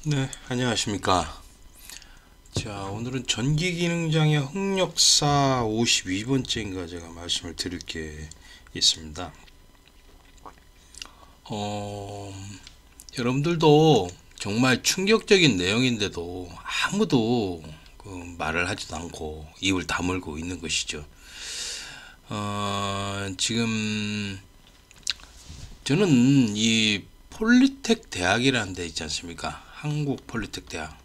네, 안녕하십니까. 자, 오늘은 전기기능장애 흑역사 52번째인가 제가 말씀을 드릴 게 있습니다. 여러분들도 정말 충격적인 내용인데도 아무도 그 말을 하지도 않고 입을 다물고 있는 것이죠. 지금 저는 이 폴리텍 대학이라는 데 있지 않습니까? 한국 폴리텍 대학.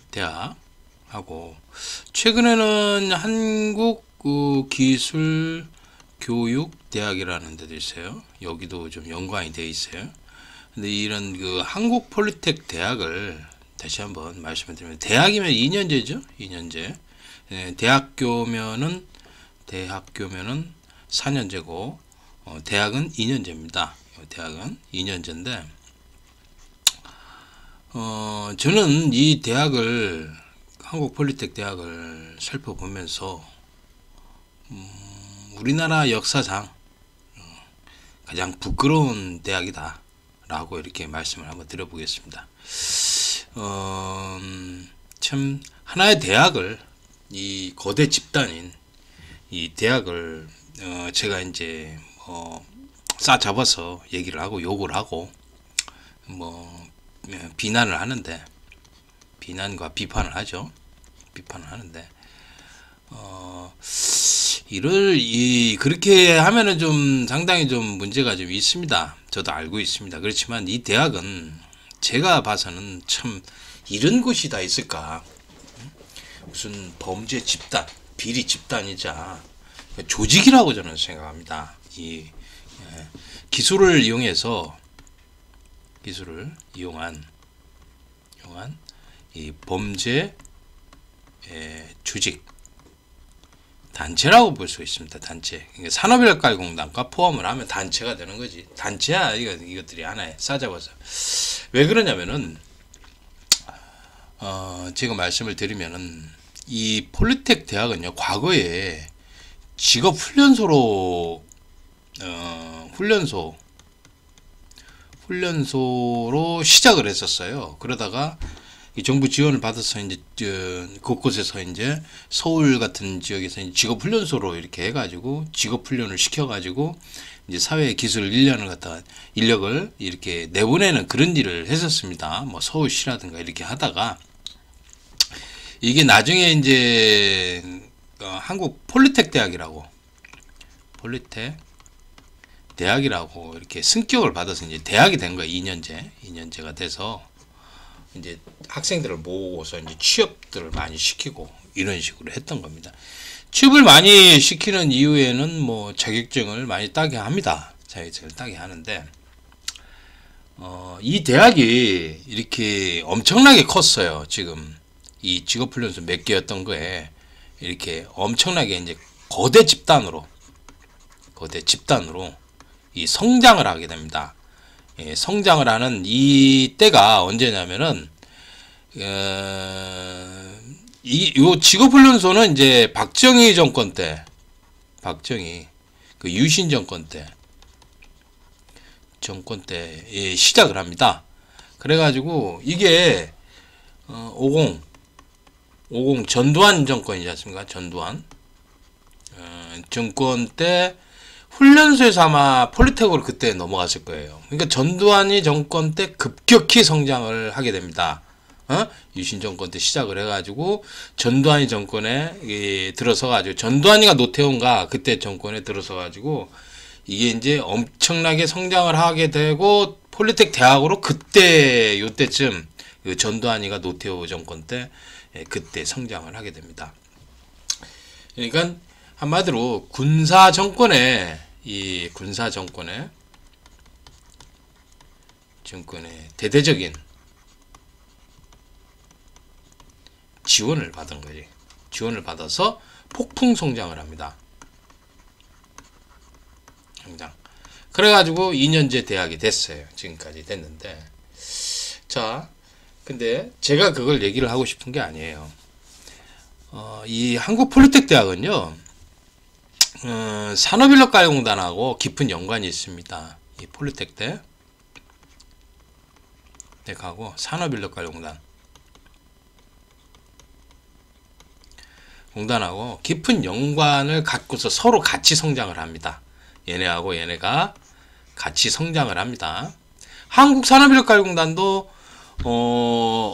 대학하고 최근에는 한국 기술 교육 대학이라는 데도 있어요. 여기도 좀 연관이 되어 있어요. 근데 이런 그 한국 폴리텍 대학을 다시 한번 말씀을 드리면, 대학이면 2년제죠. 2년제. 대학교면은 4년제고 대학은 2년제입니다. 대학은 2년제인데 저는 이 대학을, 한국 폴리텍 대학을 살펴보면서 우리나라 역사상 가장 부끄러운 대학이다 라고 이렇게 말씀을 한번 드려보겠습니다. 참 하나의 대학을, 이 거대 집단인 이 대학을 제가 이제 싸잡아서 얘기를 하고 욕을 하고 비난을 하는데, 비난과 비판을 하죠. 비판을 하는데 그렇게 하면은 좀 상당히 좀 문제가 좀 있습니다. 저도 알고 있습니다. 그렇지만 이 대학은 제가 봐서는 참 이런 곳이 다 있을까? 무슨 범죄 집단, 비리 집단이자 조직이라고 저는 생각합니다. 이 기술을 이용한 이 범죄 조직, 단체라고 볼 수 있습니다. 단체. 산업인력가공단과 포함을 하면 단체가 되는 거지. 단체야. 이것들이 하나에 싸잡아서. 왜 그러냐면은 제가 말씀을 드리면은, 이 폴리텍 대학은요, 과거에 직업 훈련소로 훈련소로 시작을 했었어요. 그러다가 이 정부 지원을 받아서 이제 곳곳에서 이제 서울 같은 지역에서 이제 직업 훈련소로 이렇게 해가지고 직업 훈련을 시켜가지고 이제 사회 기술 인력을 이렇게 내보내는 그런 일을 했었습니다. 뭐 서울시라든가 이렇게 하다가 이게 나중에 이제 한국 폴리텍 대학이라고 이렇게 승격을 받아서 이제 대학이 된 거예요. 2년제가 돼서 이제 학생들을 모으고서 이제 취업들을 많이 시키고 이런 식으로 했던 겁니다. 취업을 많이 시키는 이유에는 뭐 자격증을 많이 따게 합니다. 자격증을 따게 하는데 이 대학이 이렇게 엄청나게 컸어요. 지금 이 직업훈련소 몇 개였던 거에 이렇게 엄청나게 이제 거대 집단으로 이 성장을 하게 됩니다. 성장을 하는 이 때가 언제냐면은 요 직업훈련소는 이제 박정희 정권 때, 그 유신 정권 때 시작을 합니다. 그래가지고 이게 50 전두환 정권이지 않습니까? 전두환 정권 때 훈련소에서 아마 폴리텍으로 그때 넘어갔을 거예요. 그러니까 전두환이 정권 때 급격히 성장을 하게 됩니다. 유신 정권 때 시작을 해가지고 전두환이 정권에 들어서가지고, 전두환이가 노태우인가 그때 정권에 들어서가지고 이게 이제 엄청나게 성장을 하게 되고, 폴리텍 대학으로 그때 요때쯤 전두환이가 노태우 정권 때 그때 성장을 하게 됩니다. 그러니까 한마디로 군사 정권의 대대적인 지원을 받은 거지. 지원을 받아서 폭풍 성장을 합니다. 그래가지고 2년제 대학이 됐어요. 지금까지 됐는데, 자, 근데 제가 그걸 얘기를 하고 싶은 게 아니에요. 이 한국 폴리텍 대학은요, 산업인력가공단하고 깊은 연관이 있습니다. 이 폴리텍 덱하고 산업인력가공단하고 깊은 연관을 갖고서 서로 같이 성장을 합니다. 얘네하고 얘네가 같이 성장을 합니다. 한국산업인력가공단도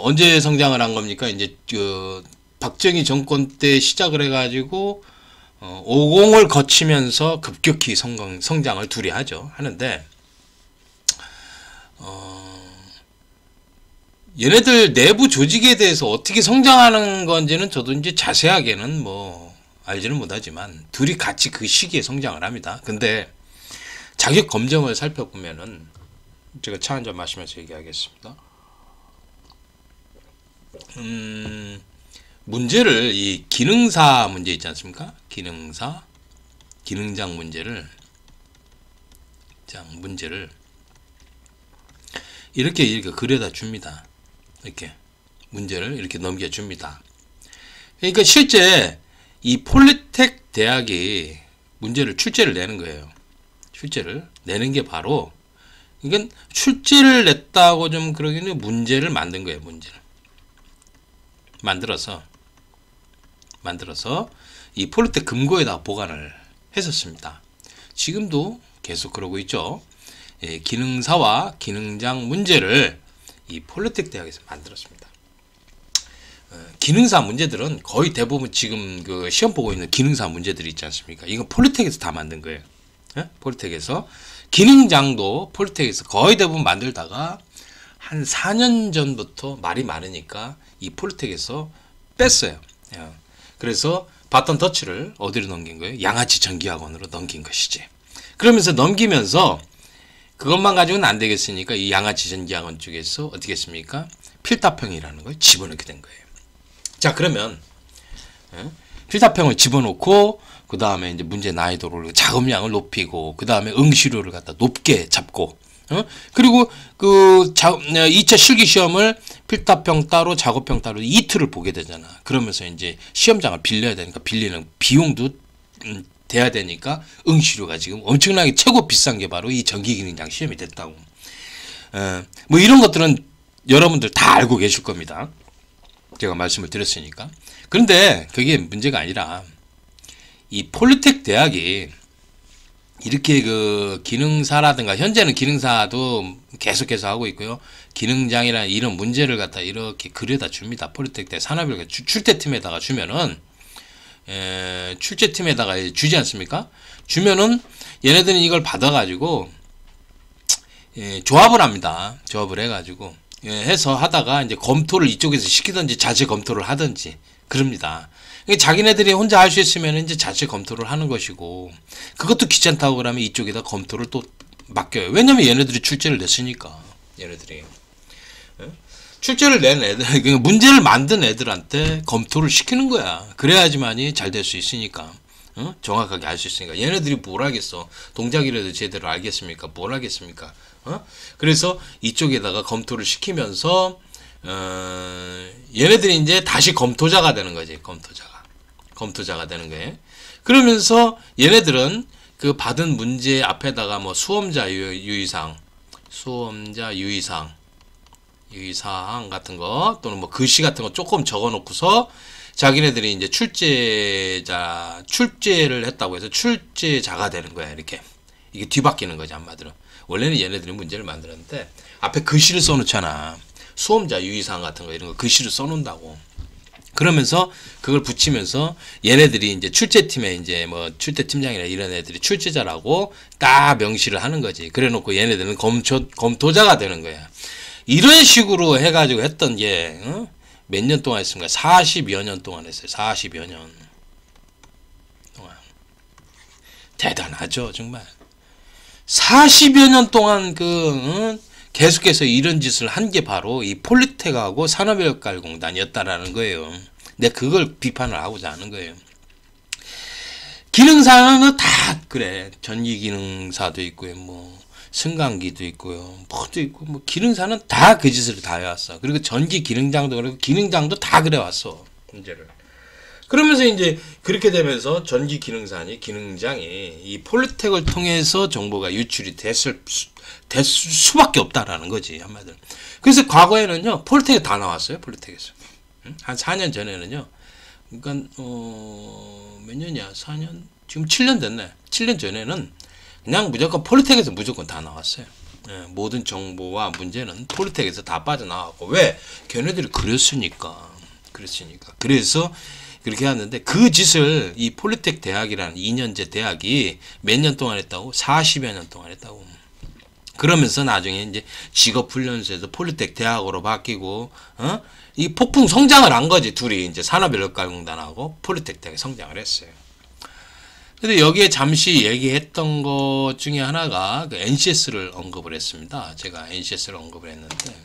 언제 성장을 한 겁니까? 이제 박정희 정권 때 시작을 해가지고 50을 거치면서 급격히 성장을 둘이 하는데 얘네들 내부 조직에 대해서 어떻게 성장하는 건지는 저도 이제 자세하게는 뭐 알지는 못하지만 둘이 같이 그 시기에 성장을 합니다. 근데 자격 검정을 살펴보면은 제가 차 한잔 마시면서 얘기하겠습니다. 문제를 이 기능사 문제 있지 않습니까? 기능장 문제를 이렇게 그려다 줍니다. 이렇게 문제를 이렇게 넘겨줍니다. 그러니까 실제 이 폴리텍 대학이 문제를 출제를 내는 거예요. 출제를 내는 게 바로 이건 출제를 냈다고 좀 그러기는 문제를 만든 거예요. 문제를 만들어서 이 폴리텍 금고에다 보관을 했었습니다. 지금도 계속 그러고 있죠. 예, 기능사와 기능장 문제를 이 폴리텍 대학에서 만들었습니다. 기능사 문제들은 거의 대부분 지금 그 시험 보고 있는 기능사 문제들이 있지 않습니까? 이건 폴리텍에서 다 만든 거예요. 예? 폴리텍에서 기능장도 폴리텍에서 거의 대부분 만들다가 한 4년 전부터 말이 많으니까 이 폴리텍에서 뺐어요. 예. 그래서 바톤 터치를 어디로 넘긴 거예요? 양아치 전기학원으로 넘긴 것이지. 그러면서 넘기면서 그것만 가지고는 안 되겠으니까 이 양아치 전기학원 쪽에서 어떻게 했습니까? 필답형이라는 걸 집어넣게 된 거예요. 자, 그러면 필답형을 집어넣고 그 다음에 이제 문제 난이도를 작업량을 높이고 그 다음에 응시료를 갖다 높게 잡고 그리고 그 2차 실기 시험을 필답형 따로 작업형 따로 이틀을 보게 되잖아. 그러면서 이제 시험장을 빌려야 되니까 빌리는 비용도 돼야 되니까 응시료가 지금 엄청나게 최고 비싼 게 바로 이 전기기능장 시험이 됐다고. 뭐 이런 것들은 여러분들 다 알고 계실 겁니다. 제가 말씀을 드렸으니까. 그런데 그게 문제가 아니라 이 폴리텍 대학이 이렇게 그 기능사라든가 현재는 기능사도 계속해서 하고 있고요. 기능장이라는 이런 문제를 갖다 이렇게 그려다 줍니다. 폴리텍 대 산업인력 출제팀에다가 주면은 출제팀에다가 주지 않습니까? 주면은 얘네들은 이걸 받아가지고 조합을 합니다. 조합을 해가지고 해서 하다가 이제 검토를 이쪽에서 시키든지 자체 검토를 하든지 그럽니다. 자기네들이 혼자 할 수 있으면 이제 자체 검토를 하는 것이고 그것도 귀찮다고 그러면 이쪽에다 검토를 또 맡겨요. 왜냐면 얘네들이 출제를 냈으니까. 얘네들이 출제를 낸 애들, 문제를 만든 애들한테 검토를 시키는 거야. 그래야지만이 잘 될 수 있으니까. 정확하게 알 수 있으니까. 얘네들이 뭘 알겠어. 동작이라도 제대로 알겠습니까? 뭘 알겠습니까? 그래서 이쪽에다가 검토를 시키면서 얘네들이 이제 다시 검토자가 되는 거지. 검토자가 되는 거예요. 그러면서 얘네들은 그 받은 문제 앞에다가 뭐 수험자 유의사항 같은 거 또는 뭐 글씨 같은 거 조금 적어 놓고서 자기네들이 이제 출제를 했다고 해서 출제자가 되는 거야. 이렇게 이게 뒤바뀌는 거지. 한마디로 원래는 얘네들이 문제를 만들었는데 앞에 글씨를 써놓잖아. 수험자 유의사항 같은 거 이런 거 글씨를 써놓는다고. 그러면서 그걸 붙이면서 얘네들이 이제 출제팀에 이제 뭐 출제팀장이나 이런 애들이 출제자라고 딱 명시를 하는 거지. 그래 놓고 얘네들은 검토자가 되는 거야. 이런 식으로 해가지고 했던 게 몇 년 동안 했습니까? 40여 년 동안 했어요. 40여 년 동안. 대단하죠, 정말. 40여 년 동안 계속해서 이런 짓을 한 게 바로 이 폴리텍하고 산업인력가공단이었다라는 거예요. 내가 그걸 비판을 하고자 하는 거예요. 기능사는 다 그래. 전기기능사도 있고요. 뭐 승강기도 있고요. 뭐도 있고 뭐 기능사는 다 그 짓을 다 해왔어. 그리고 전기기능장도 그렇고 기능장도 다 그래왔어. 문제를. 그러면서 이제 그렇게 되면서 전기 기능사니 기능장이 이 폴리텍을 통해서 정보가 유출이 됐을 수밖에 없다라는 거지, 한마디로. 그래서 과거에는요 폴리텍이 다 나왔어요. 폴리텍에서 한 4년 전에는요. 그러니까 몇 년이야? 4년? 지금 7년 됐네. 7년 전에는 그냥 무조건 폴리텍에서 무조건 다 나왔어요. 예, 모든 정보와 문제는 폴리텍에서 다 빠져나왔고. 왜? 걔네들이 그랬으니까. 그래서 그렇게 하는데, 그 짓을 이 폴리텍 대학이라는 2년제 대학이 몇 년 동안 했다고? 40여 년 동안 했다고. 그러면서 나중에 이제 직업훈련소에서 폴리텍 대학으로 바뀌고, 이 폭풍 성장을 한 거지. 둘이 이제 산업인력가공단하고 폴리텍 대학이 성장을 했어요. 근데 여기에 잠시 얘기했던 것 중에 하나가 그 NCS를 언급을 했습니다. 제가 NCS를 언급을 했는데,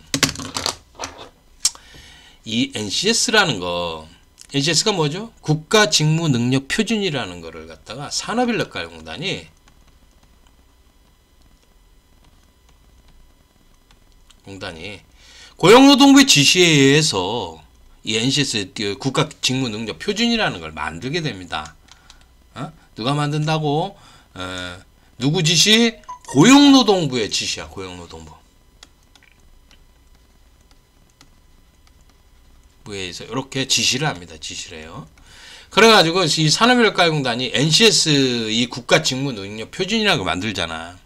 이 NCS라는 거, NCS가 뭐죠? 국가직무능력표준이라는 거를 갖다가 산업인력가공단이 고용노동부의 지시에 의해서 이 NCS 국가직무능력표준이라는 걸 만들게 됩니다. 누가 만든다고? 누구 지시? 고용노동부의 지시야. 고용노동부. 부에서 이렇게 지시를 합니다. 지시를 해요. 그래가지고 이 산업인력가공단이 NCS 이 국가직무능력표준이라는 걸 만들잖아.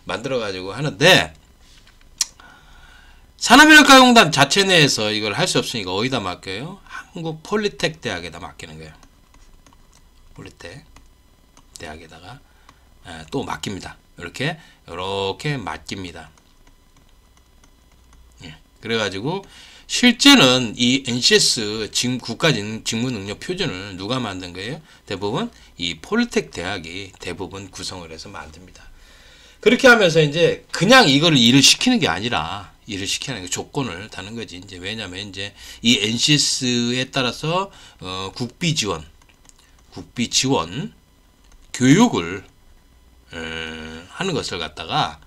만들어가지고 하는데, 산업인력가공단 자체 내에서 이걸 할 수 없으니까 어디다 맡겨요? 한국 폴리텍 대학에다 맡기는 거예요. 폴리텍 대학에다가 또 맡깁니다. 이렇게 맡깁니다. 예. 그래가지고 실제는 이 NCS 국가직무능력표준을 누가 만든 거예요? 대부분 이 폴리텍 대학이 대부분 구성을 해서 만듭니다. 그렇게 하면서 이제 그냥 이거를 일을 시키는 게 아니라, 일을 시키는 게 조건을 다는 거지. 이제 왜냐면 이제 이 NCS에 따라서 국비 지원 교육을 하는 것을 갖다가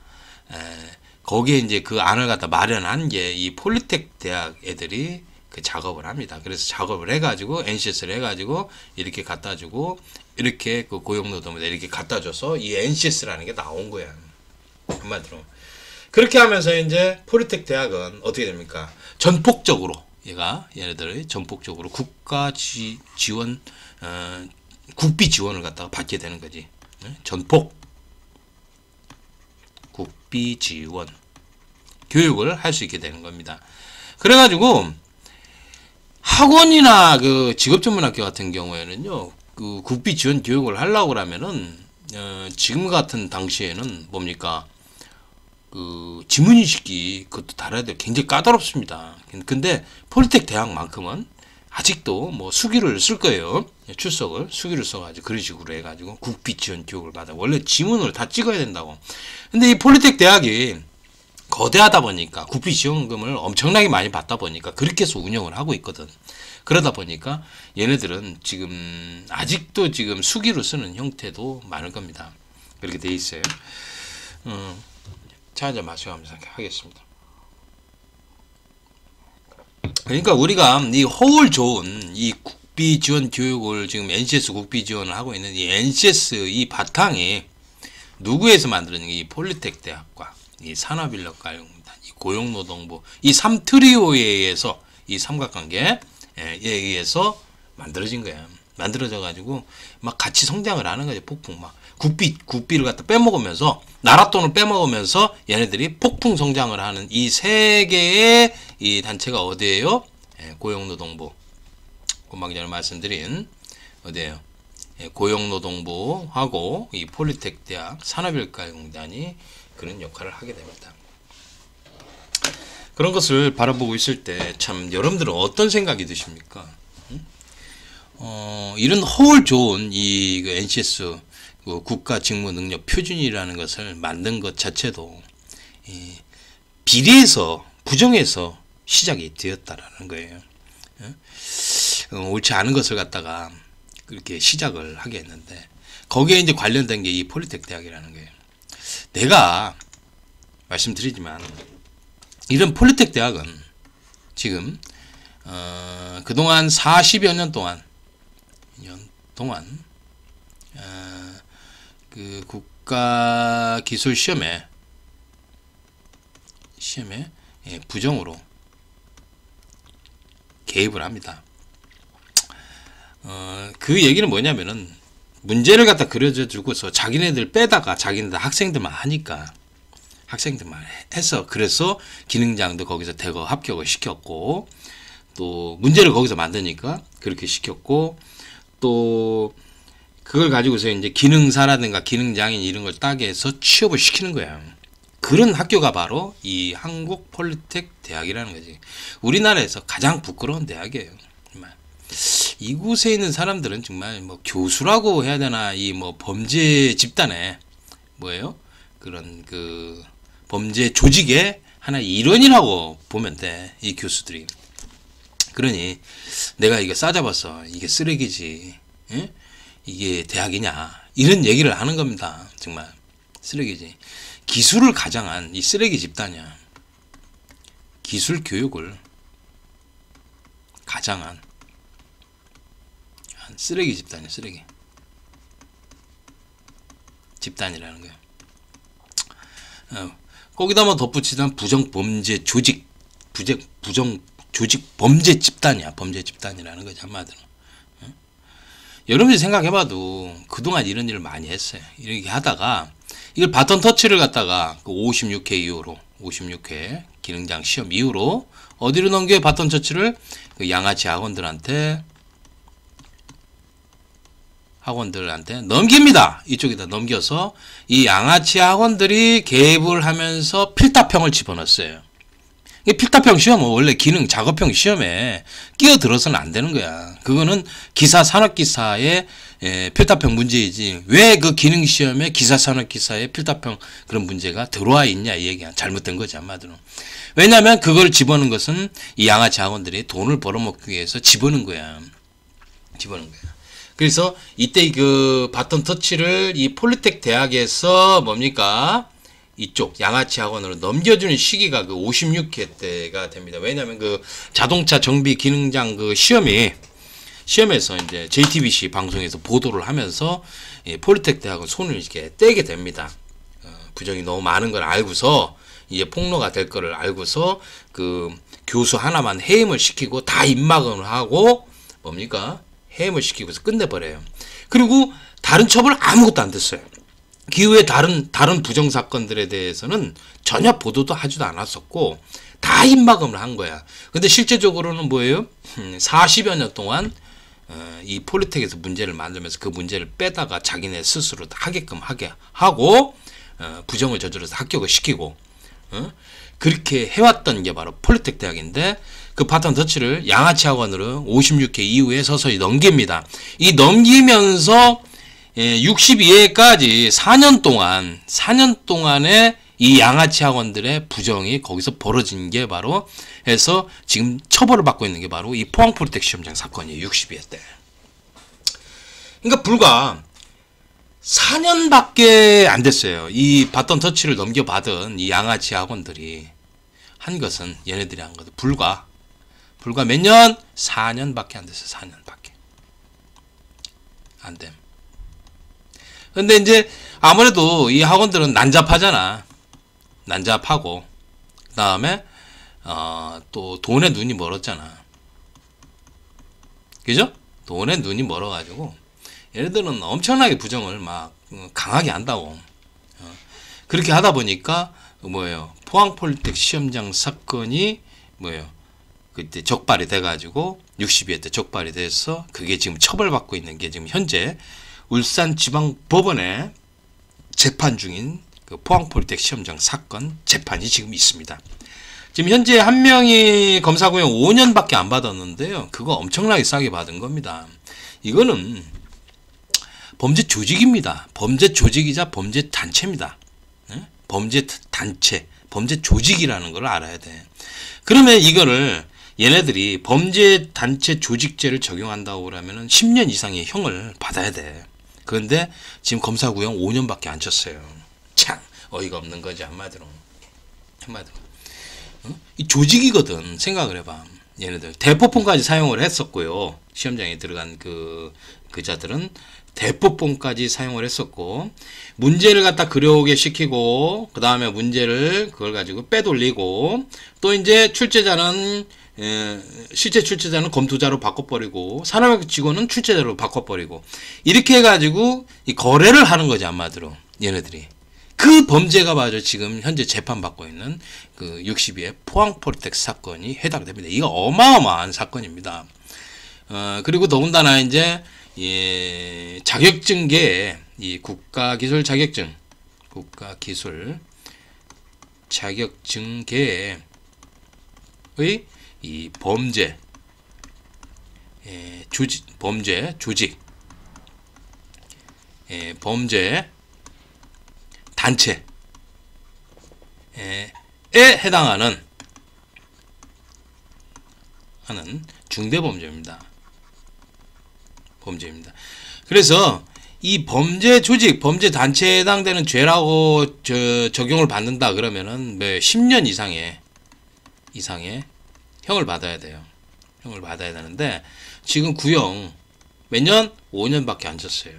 거기에 이제 그 안을 갖다 마련한 게 이 폴리텍 대학 애들이 그 작업을 합니다. 그래서 작업을 해가지고 NCS를 해가지고 이렇게 갖다 주고, 이렇게 그 고용노동부에 이렇게 갖다 줘서 이 NCS라는 게 나온 거야. 한마디로. 그렇게 하면서 이제 폴리텍 대학은 어떻게 됩니까? 전폭적으로 얘네들이 전폭적으로 지원 국비 지원을 갖다가 받게 되는 거지. 전폭 국비 지원 교육을 할 수 있게 되는 겁니다. 그래가지고 학원이나 그 직업전문학교 같은 경우에는요, 그 국비 지원 교육을 하려고 그러면은 지금 같은 당시에는 뭡니까? 그 지문인식이 그것도 달아야 돼. 굉장히 까다롭습니다. 근데 폴리텍 대학만큼은 아직도 뭐 수기를 쓸 거예요. 출석을 수기를 써가지고 그런 식으로 해가지고 국비 지원 교육을 받아. 원래 지문을 다 찍어야 된다고. 근데 이 폴리텍 대학이 거대하다 보니까 국비 지원금을 엄청나게 많이 받다 보니까 그렇게 해서 운영을 하고 있거든. 그러다 보니까 얘네들은 지금 아직도 지금 수기로 쓰는 형태도 많을 겁니다. 그렇게 돼 있어요. 차 한잔 마셔가면서 하겠습니다. 그러니까 우리가 이 허울 좋은 이 국비 지원 교육을 지금 NCS 국비 지원을 하고 있는 이 NCS 이 바탕이 누구에서 만들어진 이 폴리텍 대학과 이 산업인력가공단, 이 고용노동부, 이 3트리오에 의해서, 이 삼각관계에 의해서 만들어진 거야. 만들어져 가지고 막 같이 성장을 하는 거지. 폭풍 막 국비를 갖다 빼먹으면서, 나라 돈을 빼먹으면서 얘네들이 폭풍 성장을 하는 이 세 개의 이 단체가 어디예요? 고용노동부. 금방 전에 말씀드린 어디예요? 고용노동부하고 이 폴리텍 대학, 산업인력가공단이 그런 역할을 하게 됩니다. 그런 것을 바라보고 있을 때 참 여러분들은 어떤 생각이 드십니까? 이런 허울 좋은 이 NCS 국가직무능력표준이라는 것을 만든 것 자체도 비리에서, 부정에서 시작이 되었다라는 거예요. 옳지 않은 것을 갖다가 그렇게 시작을 하게 했는데, 거기에 이제 관련된 게 이 폴리텍 대학이라는 거예요. 내가 말씀드리지만 이런 폴리텍 대학은 지금 그동안 40여 년 동안 년 동안 그 국가기술시험에 부정으로 개입을 합니다. 그 얘기는 뭐냐면은 문제를 갖다 그려줘 주고서 자기네들 빼다가 자기네들 학생들만 하니까 학생들만 해서 그래서 기능장도 거기서 대거 합격을 시켰고 또 문제를 거기서 만드니까 그렇게 시켰고 또 그걸 가지고서 이제 기능사라든가 기능장인 이런 걸 따게 해서 취업을 시키는 거야. 그런 학교가 바로 이 한국 폴리텍 대학이라는 거지. 우리나라에서 가장 부끄러운 대학이에요. 정말. 이곳에 있는 사람들은 정말 뭐 교수라고 해야 되나 이 뭐 범죄 집단에 뭐예요? 그런 그 범죄 조직의 하나의 일원이라고 보면 돼. 이 교수들이. 그러니 내가 이거 싸잡았어. 이게 쓰레기지. 예? 이게 대학이냐. 이런 얘기를 하는 겁니다. 정말 쓰레기지. 기술을 가장한 이 쓰레기 집단이야. 기술 교육을 가장한 쓰레기 집단이야. 쓰레기 집단이라는 거야. 거기다만 덧붙이자면 부정범죄 조직 부정조직 범죄 집단이야. 범죄 집단이라는 거지 한마디로. 여러분들이 생각해봐도 그동안 이런 일을 많이 했어요. 이렇게 하다가 이걸 바톤 터치를 갖다가 그 56회 이후로 56회 기능장 시험 이후로 어디로 넘겨요? 바톤 터치를 그 양아치 학원들한테 넘깁니다. 이쪽에다 넘겨서 이 양아치 학원들이 개입을 하면서 필답형을 집어넣었어요. 이 필답형 시험은 원래 기능 작업형 시험에 끼어들어서는 안 되는 거야. 그거는 기사 산업기사의 필답형 문제이지 왜 그 기능 시험에 기사 산업기사의 필답형 그런 문제가 들어와 있냐 이 얘기야. 잘못된 거지 한마디로. 왜냐하면 그걸 집어넣은 것은 이 양아치 학원들이 돈을 벌어먹기 위해서 집어넣은 거야. 그래서 이때 그 바톤 터치를 이 폴리텍 대학에서 뭡니까? 이쪽 양아치 학원으로 넘겨주는 시기가 그 56회 때가 됩니다. 왜냐하면 그 자동차 정비 기능장 그 시험에서 이제 JTBC 방송에서 보도를 하면서 폴리텍 대학은 손을 이렇게 떼게 됩니다. 부정이 너무 많은 걸 알고서 이제 폭로가 될 거를 알고서 그 교수 하나만 해임을 시키고 다 입막음을 하고 뭡니까? 해임을 시키고서 끝내버려요. 그리고 다른 처벌 아무것도 안 됐어요. 기후의 다른 부정 사건들에 대해서는 전혀 보도도 하지도 않았었고 다 입막음을 한 거야. 근데 실제적으로는 뭐예요? 40여 년 동안 이 폴리텍에서 문제를 만들면서 그 문제를 빼다가 자기네 스스로 하게끔 하게 하고 부정을 저질러서 합격을 시키고 그렇게 해왔던 게 바로 폴리텍 대학인데 그 바톤 터치를 양아치 학원으로 56회 이후에 서서히 넘깁니다. 이 넘기면서 62회까지 4년 동안의 이 양아치 학원들의 부정이 거기서 벌어진 게 바로 해서 지금 처벌을 받고 있는 게 바로 이 포항폴리텍 시험장 사건이에요. 62회 때. 그러니까 불과 4년밖에 안 됐어요. 이 바톤 터치를 넘겨받은 이 양아치 학원들이 한 것은 얘네들이 한 것은 불과 몇 년? 4년밖에 안 됐어요. 4년밖에 안 됨. 근데 이제 아무래도 이 학원들은 난잡하잖아. 난잡하고 그 다음에 또 돈에 눈이 멀었잖아. 그죠? 돈에 눈이 멀어가지고 얘네들은 엄청나게 부정을 막 강하게 한다고. 그렇게 하다 보니까 뭐예요? 포항폴리텍 시험장 사건이 뭐예요? 그때 적발이 돼가지고 62회 때 적발이 돼서 그게 지금 처벌받고 있는 게 지금 현재 울산지방법원에 재판 중인 그 포항폴리텍 시험장 사건 재판이 지금 있습니다. 지금 현재 한 명이 검사구형 5년밖에 안 받았는데요. 그거 엄청나게 싸게 받은 겁니다. 이거는 범죄 조직입니다. 범죄 조직이자 범죄 단체입니다. 범죄 단체, 범죄 조직이라는 걸 알아야 돼. 그러면 이거를 얘네들이 범죄 단체 조직죄를 적용한다고 그러면은 10년 이상의 형을 받아야 돼. 그런데 지금 검사구형 5년밖에 안 쳤어요. 참 어이가 없는 거지 한마디로. 이 조직이거든. 생각을 해봐. 얘네들 대포폰까지 사용을 했었고요. 시험장에 들어간 그자들은 대포폰까지 사용을 했었고, 문제를 갖다 그려오게 시키고, 그 다음에 문제를 그걸 가지고 빼돌리고, 또 이제 출제자는 실제 출제자는 검토자로 바꿔버리고, 산업학 직원은 출제자로 바꿔버리고, 이렇게 해가지고 이 거래를 하는 거지, 한마디로 얘네들이. 그 범죄가 바로 지금 현재 재판받고 있는 그 62의 포항폴텍 사건이 해당됩니다. 이거 어마어마한 사건입니다. 그리고 더군다나 이제 자격증계에 이 국가기술 자격증계의 이 범죄 조직, 범죄 단체에 해당하는 중대범죄입니다. 그래서 이 범죄 조직, 범죄 단체에 해당되는 죄라고 적용을 받는다 그러면은 10년 이상의 형을 받아야 돼요. 형을 받아야 되는데 지금 구형 몇 년? 5년밖에 안 줬어요.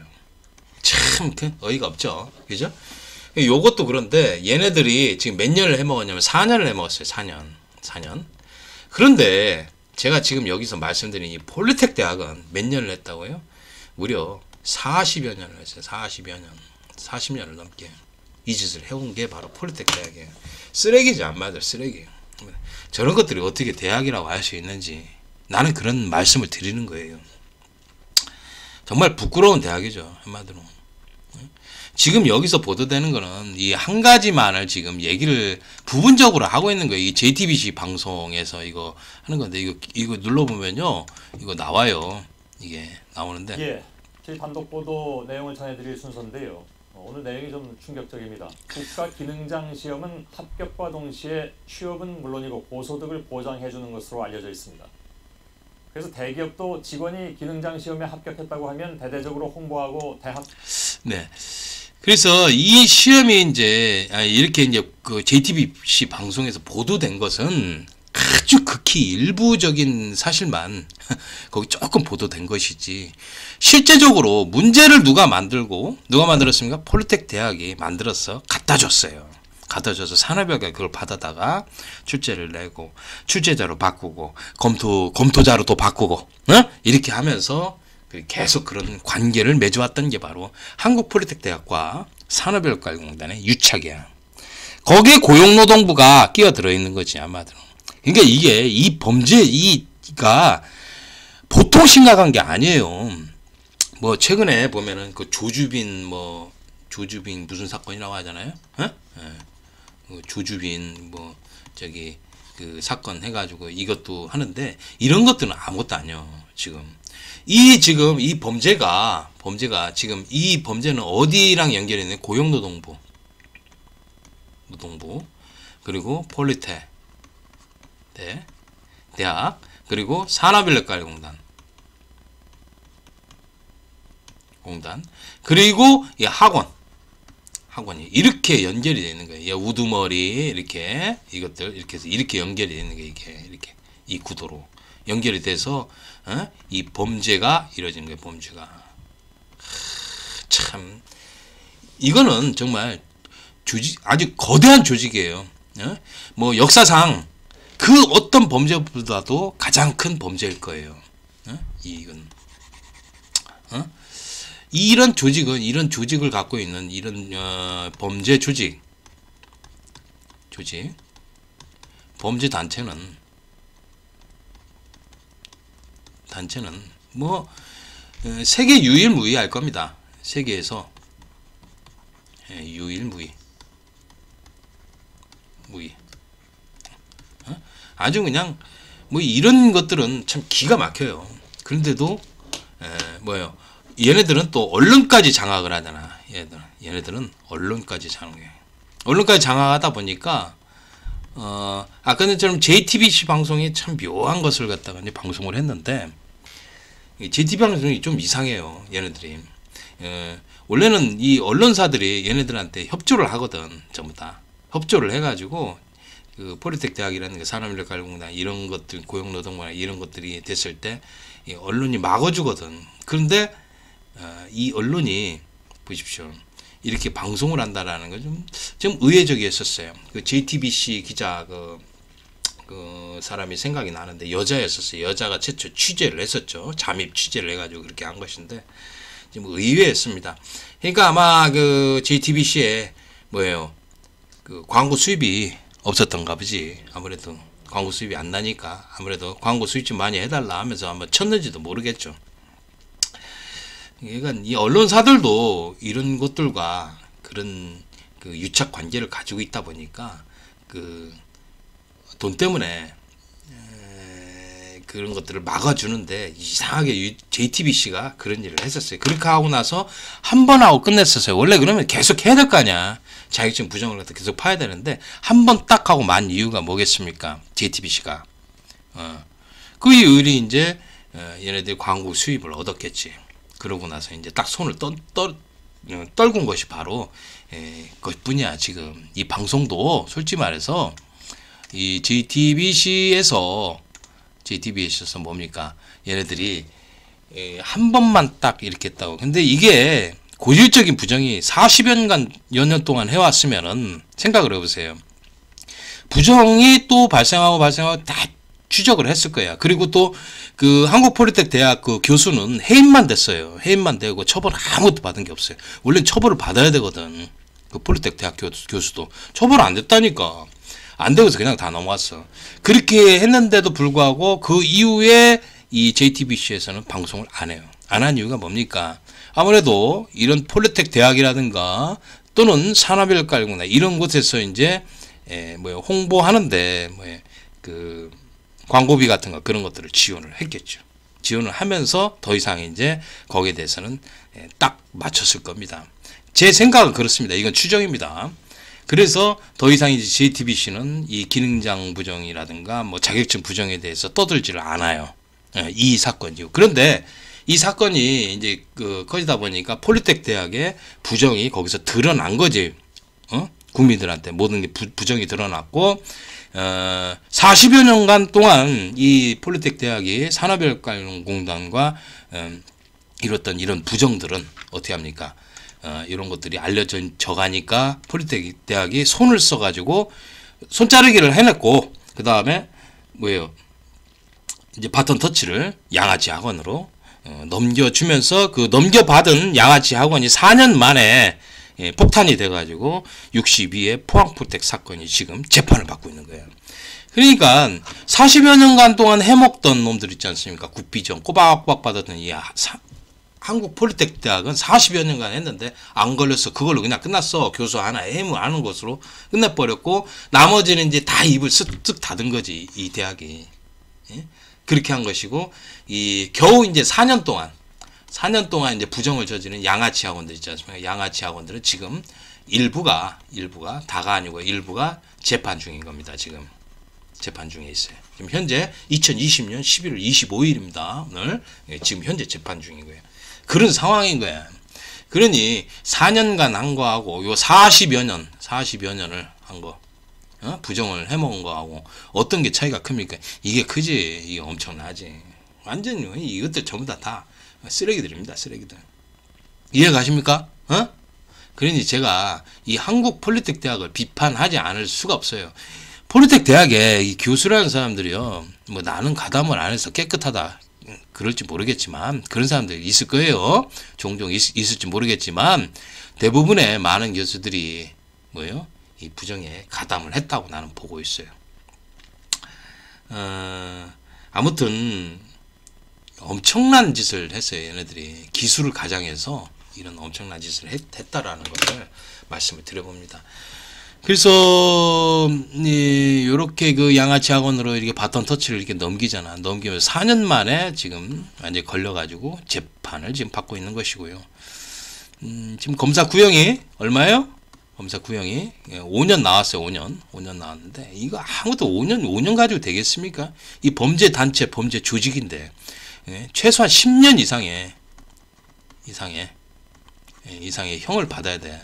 참 어이가 없죠. 그죠? 요것도 그런데 얘네들이 지금 몇 년을 해먹었냐면 4년을 해먹었어요. 4년. 그런데 제가 지금 여기서 말씀드린 이 폴리텍 대학은 몇 년을 했다고요? 무려 40여 년을 했어요. 40년을 넘게 이 짓을 해온 게 바로 폴리텍 대학이에요. 쓰레기죠, 한마디로 쓰레기. 저런 것들이 어떻게 대학이라고 할 수 있는지 나는 그런 말씀을 드리는 거예요. 정말 부끄러운 대학이죠, 한마디로. 지금 여기서 보도되는 거는 이 한 가지만을 지금 얘기를 부분적으로 하고 있는 거예요. 이 JTBC 방송에서 이거 하는 건데 이거 눌러보면요, 이거 나와요. 이게 나오는데. 예, 저희 단독 보도 내용을 전해드릴 순서인데요. 오늘 내용이 좀 충격적입니다. 국가기능장 시험은 합격과 동시에 취업은 물론이고 고소득을 보장해주는 것으로 알려져 있습니다. 그래서 대기업도 직원이 기능장 시험에 합격했다고 하면 대대적으로 홍보하고 대학. 네. 그래서 이 시험이 이제 이렇게 이제 그 JTBC 방송에서 보도된 것은 아주 극히 일부적인 사실만 거기 조금 보도된 것이지, 실제적으로 문제를 누가 만들었습니까? 폴리텍 대학이 만들어서 갖다 줬어요. 갖다 줘서 산업학에 그걸 받아다가 출제를 내고 출제자로 바꾸고 검토자로 또 바꾸고 이렇게 하면서 계속 그런 관계를 맺어왔던 게 바로 한국폴리텍 대학과 산업인력관리공단의 유착이야. 거기에 고용노동부가 끼어들어 있는 거지, 아마도. 그러니까 이게 이 범죄가 보통 심각한 게 아니에요. 뭐 최근에 보면은 그 조주빈 무슨 사건이라고 하잖아요. 조주빈 그 사건 해가지고 이것도 하는데 이런 것들은 아무것도 아니요. 지금 이 범죄가 지금 이 범죄는 어디랑 연결이 있는 고용노동부, 그리고 폴리텍 대학, 그리고 산업인력관리공단, 그리고 이 학원이 이렇게 연결이 되어 있는 거예요. 우두머리 이렇게 이것들 이렇게 해서 이렇게 연결이 되는 게 이렇게 이 구도로 연결이 돼서 이 범죄가 이루어진 거예요. 범죄가 참 이거는 정말 아주 거대한 조직이에요. 뭐 역사상 그 어떤 범죄보다도 가장 큰 범죄일 거예요. 이건 이런 조직을 갖고 있는 이런 범죄 범죄 단체는 뭐 세계 유일무이할 겁니다. 세계에서 유일무이. 아주 그냥 뭐 이런 것들은 참 기가 막혀요. 그런데도 뭐예요? 얘네들은 또 언론까지 장악을 하잖아. 얘네들은 언론까지 장악하다 보니까 아까 전처럼 JTBC 방송이 참 묘한 것을 갖다가 이제 방송을 했는데, JTBC 방송이 좀 이상해요. 얘네들이 원래는 이 언론사들이 얘네들한테 협조를 하거든. 전부 다 협조를 해가지고 그 폴리텍 대학이라는 게 산업인력관리공단 이런 것들 고용노동부나 이런 것들이 됐을 때 이 언론이 막아주거든. 그런데 이 언론이 보십시오. 이렇게 방송을 한다라는 건 좀 의외적이었었어요. 그 JTBC 기자 그 사람이 생각이 나는데 여자였었어요. 여자가 최초 취재를 했었죠. 잠입 취재를 해가지고 그렇게 한 것인데 좀 의외였습니다. 그러니까 아마 그 JTBC에 뭐예요? 그 광고 수입이 없었던가 보지. 아무래도 광고 수입이 안 나니까 아무래도 광고 수입 좀 많이 해달라 하면서 한번 쳤는지도 모르겠죠. 그러니까 이 언론사들도 이런 것들과 그런 그 유착 관계를 가지고 있다 보니까 그 돈 때문에 그런 것들을 막아주는데 이상하게 JTBC가 그런 일을 했었어요. 그렇게 하고 나서 한 번 하고 끝냈었어요. 원래 그러면 계속 해야 될 거 아니야. 자격증 부정을 갖다 계속 파야 되는데 한 번 딱 하고 만 이유가 뭐겠습니까? JTBC가 그 이유리 이제 얘네들 광고 수입을 얻었겠지. 그러고 나서 이제 딱 손을 떨군 것이 바로 그것뿐이야. 지금 이 방송도 솔직히 말해서 이 JTBC에서 뭡니까? 얘네들이 한 번만 딱 이렇게 했다고. 근데 이게 고질적인 부정이 40여 년 동안 해왔으면은 생각을 해보세요. 부정이 또 발생하고 다 추적을 했을 거야. 그리고 또 그 한국폴리텍 대학 그 교수는 해임만 됐어요. 해임만 되고 처벌 아무것도 받은 게 없어요. 원래 처벌을 받아야 되거든. 그 폴리텍 대학 교수도 처벌 안 됐다니까. 안 되고서 그냥 다 넘어왔어. 그렇게 했는데도 불구하고 그 이후에 이 JTBC에서는 방송을 안 해요. 안 한 이유가 뭡니까? 아무래도 이런 폴리텍 대학이라든가 또는 산업인력관리공단 이런 곳에서 이제 홍보하는데 그 광고비 같은 거 그런 것들을 지원을 했겠죠. 지원을 하면서 더 이상 이제 거기에 대해서는 딱 맞췄을 겁니다. 제 생각은 그렇습니다. 이건 추정입니다. 그래서 더 이상 이제 JTBC는 이 기능장 부정이라든가 뭐 자격증 부정에 대해서 떠들지를 않아요. 이 사건이요. 그런데 이 사건이 이제 커지다 보니까 폴리텍 대학의 부정이 거기서 드러난 거지. 국민들한테 모든 게 부정이 드러났고 40여 년간 동안 이 폴리텍 대학이 산업인력관리공단과 이뤘던 이런 부정들은 어떻게 합니까? 이런 것들이 알려져 가니까 폴리텍 대학이 손을 써가지고 손자르기를 해냈고 그 다음에 뭐예요? 이제 바톤 터치를 양아치 학원으로 넘겨주면서 그 넘겨받은 양아치 학원이 4년 만에 폭탄이 돼가지고 62의 포항폴텍 사건이 지금 재판을 받고 있는 거예요. 그러니까 40여 년간 동안 해먹던 놈들 있지 않습니까? 국비정 꼬박꼬박 받았던 이 한국 폴리텍 대학은 40여 년간 했는데 안 걸렸어. 그걸로 그냥 끝났어. 교수 하나 해무하는 것으로 끝내버렸고 나머지는 이제 다 입을 쓱 닫은 거지. 이 대학이. 예? 그렇게 한 것이고 이 겨우 이제 4년 동안 이제 부정을 저지른 양아치 학원들 있지 않습니까? 양아치 학원들은 지금 일부가 다가 아니고 일부가 재판 중인 겁니다. 지금 재판 중에 있어요. 지금 현재 2020년 11월 25일입니다. 오늘 지금 현재 재판 중인 거예요. 그런 상황인 거야. 그러니 4년간 한 거하고 요 40여 년을 한 거, 부정을 해먹은 거하고 어떤 게 차이가 큽니까? 이게 크지. 이게 엄청나지. 완전히 이것들 전부 다 쓰레기들입니다. 쓰레기들. 이해 가십니까? 그러니 제가 이 한국 폴리텍 대학을 비판하지 않을 수가 없어요. 폴리텍 대학에 이 교수라는 사람들이요, 뭐 나는 가담을 안 해서 깨끗하다. 그럴지 모르겠지만 그런 사람들이 있을 거예요. 종종 있을지 모르겠지만 대부분의 많은 교수들이 뭐예요? 이 부정에 가담을 했다고 나는 보고 있어요. 아무튼 엄청난 짓을 했어요. 얘네들이 기술을 가장해서 이런 엄청난 짓을 했다라는 것을 말씀을 드려봅니다. 그래서 이렇게 그 양아치 학원으로 이렇게 바톤 터치를 이렇게 넘기잖아. 넘기면서 4년 만에 지금 완전히 걸려가지고 재판을 지금 받고 있는 것이고요. 지금 검사 구형이 얼마예요? 검사 구형이 5년 나왔어요. 5년 나왔는데 이거 아무것도 5년 가지고 되겠습니까? 이 범죄 단체, 범죄 조직인데 최소한 10년 이상의 형을 받아야 돼.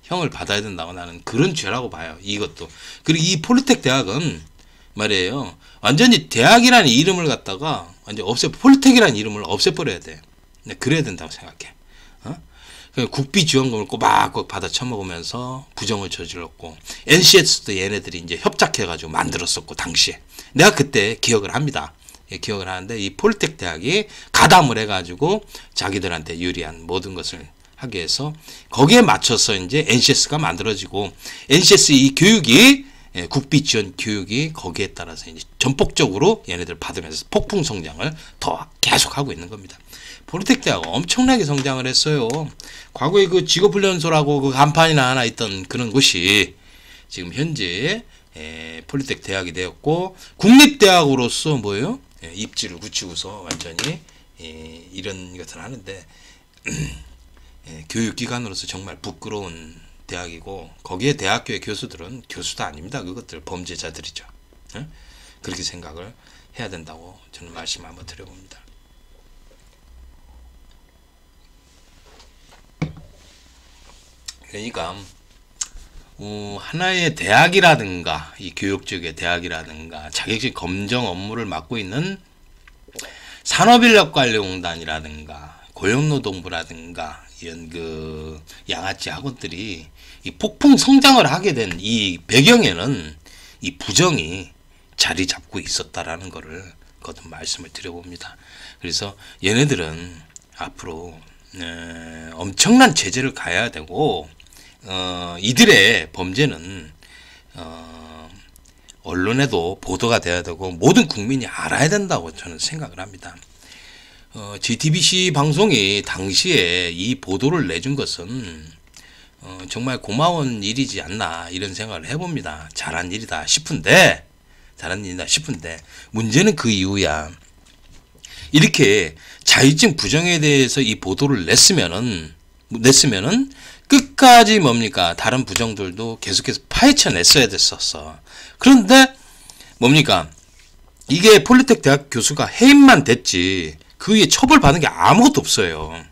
형을 받아야 된다고 나는 그런 죄라고 봐요. 이것도. 그리고 이 폴리텍 대학은 말이에요. 완전히 대학이라는 이름을 갖다가 완전 폴리텍이라는 이름을 없애버려야 돼. 그래야 된다고 생각해. 국비 지원금을 꼬박꼬박 받아 처먹으면서 부정을 저질렀고, NCS도 얘네들이 이제 협작해가지고 만들었었고, 당시에. 내가 그때 기억을 합니다. 기억을 하는데, 이 폴텍 대학이 가담을 해가지고 자기들한테 유리한 모든 것을 하기 위해서 거기에 맞춰서 이제 NCS가 만들어지고, NCS 이 교육이, 국비 지원 교육이 거기에 따라서 이제 전폭적으로 얘네들 받으면서 폭풍 성장을 더 계속하고 있는 겁니다. 폴텍 대학 엄청나게 성장을 했어요. 과거에 그 직업훈련소라고 그 간판이나 하나 있던 그런 곳이 지금 현재 폴텍 대학이 되었고, 국립대학으로서 뭐예요? 입지를 굳히고서 완전히 이런 것을 하는데 교육기관으로서 정말 부끄러운 대학이고, 거기에 대학교의 교수들은 교수도 아닙니다. 그것들 범죄자들이죠. 그렇게 생각을 해야 된다고 저는 말씀 한번 드려봅니다. 그러니까 하나의 대학이라든가 이 교육적의 대학이라든가 자격증 검정 업무를 맡고 있는 산업인력관리공단이라든가 고용노동부라든가 이런 그 양아치 학원들이 이 폭풍 성장을 하게 된 이 배경에는 이 부정이 자리 잡고 있었다라는 것을 거듭 말씀을 드려봅니다. 그래서 얘네들은 앞으로 엄청난 제재를 가해야 되고, 이들의 범죄는 언론에도 보도가 돼야 되고 모든 국민이 알아야 된다고 저는 생각을 합니다. JTBC 방송이 당시에 이 보도를 내준 것은 정말 고마운 일이지 않나 이런 생각을 해봅니다. 잘한 일이다 싶은데 문제는 그 이후야. 이렇게 자격증 부정에 대해서 이 보도를 냈으면은 끝까지 뭡니까? 다른 부정들도 계속해서 파헤쳐냈어야 됐었어. 그런데 뭡니까? 이게 폴리텍 대학 교수가 해임만 됐지 그 위에 처벌받은 게 아무것도 없어요.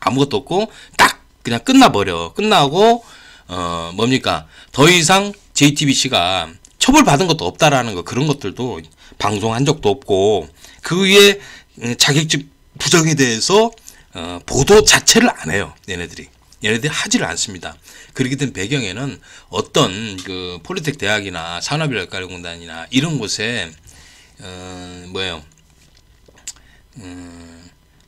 아무것도 없고 딱 그냥 끝나고 뭡니까? 더 이상 JTBC가 처벌받은 것도 없다라는 거, 그런 것들도 방송한 적도 없고, 그 위에 자격증 부정에 대해서 보도 자체를 안 해요. 얘네들이 하지를 않습니다. 그렇게 된 배경에는 어떤 그 폴리텍 대학이나 산업인력관리공단이나 이런 곳에